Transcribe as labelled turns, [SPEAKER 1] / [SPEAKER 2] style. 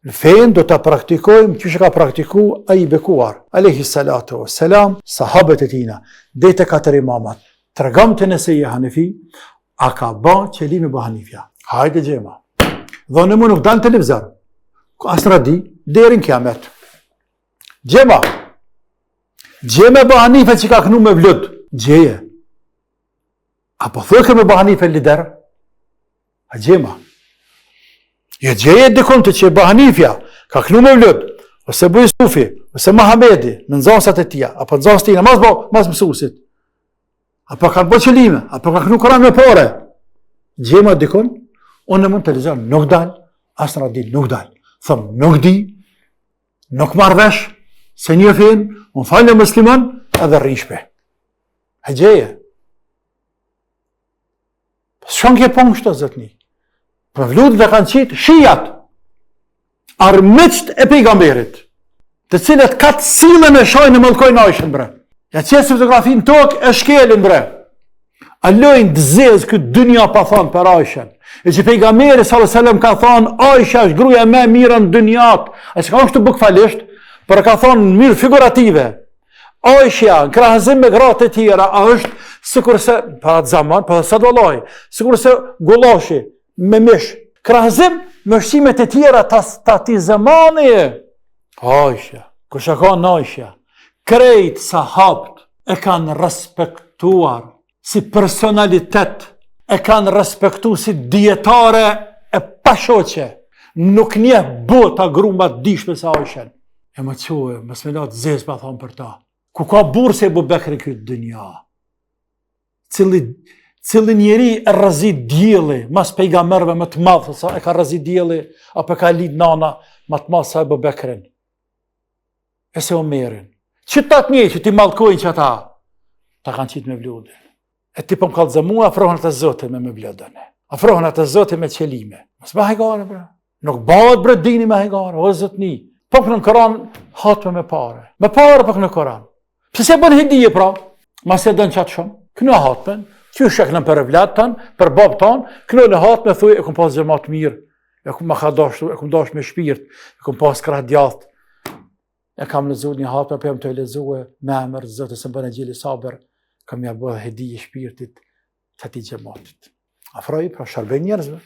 [SPEAKER 1] Fen do ta praktikojmë që ka praktikuar ai i bekuar, alayhi salatu wassalam, sahabët e tina, deri te katër imamat. Tregom te nëse je Hanefi, a ka bë qëllimi Abu Hanifja. Hajde gjema. Dhonë më nuk dan televizor. As radi deri në kiamet. Gjema. Gjema Abu Hanifa që ka kënu me vlut. Gjeje. Apo thëke me Abu Hanifa lider? A gjema. Je gjeje dikon të që Abu Hanifja ka kënu me vlut, ose Abu Yusufi, ose Muhamedi, në nxënësat e tia, apo nxënës tina, mas mësuesit. Apo kanë bërë qëllime, apo ka kënu Kur'an me pore. Gjema dikon, unë mund televizor nuk dal, as në radio nuk dal. Thëm, nuk di, nuk marrë vesh, se një fin, unë falë musliman, edhe rrishpe. E gjeje. Shon ke pongë shto zëtni. Për vlutët e kanë qitë shijat, armiqt e pejgamberit, të cilët katë silën e shojnë në mëllkojnë Aishën, bre. Ja qesë fotografinë tokë e shkelin, bre. A lojnë dëzez këtë dynja pa thonë për Aishën. E që pejgamberi s.a.s. ka thonë, Aisha është gruja me mirë në dynjat. A që ka është të bukfalisht, për ka thonë në mirë figurative. Aisha, në krahëzim me gratë e tjera, a është sikurse, pa atë zaman, pa sa do loj, sikurse gulashi, me mish, krahëzim me ushqimet e tjera të ati zamani. Aisha, kusha ka në Aisha, krejt sahabt e kanë respektuar si personalitet, e kanë respektu si dietare e pashoqe, nuk nje bota grumba dishme sa Aishen. E më qohë, më smelat zez pa thonë për ta, ku ka burë se Abu Bekri këtë dënja, cili njeri e rëzit djeli, mas pejgamberve më të madhë, sa e ka rëzit djeli, apo ka lid nana më të madhë sa Abu Bekrin, e se Omerin. Që ta të një që ti malkojnë që ta kanë qitë me vlodin. E ti po më kalë zëmua, afrohën atë zote me vlodin. Afrohën atë zote me qelime. Mas me hajgare, bre. Nuk bëhet bre dini me hajgare, o zëtni. Po kënë në Koran, hatme me pare. Me pare po kënë në Koran. Pëse se bën hidije pra, mas e dënë qatë shumë, kënë hatmen, që shek në për vlatë tanë, për babë tanë, kënë në hatme, thuj, e këmë pas gjëmat mirë, e këmë ma ka dashtu, e këmë dash me shpirt, e këmë pas krah djathë, e kam lezu një hatme, për jam të e lezu e me emër, zëtë se më bënë e gjili sabër, kam ja bërë hedi i shpirtit, që ati gjëmatit. Afroj, pra sharbej njerëzve.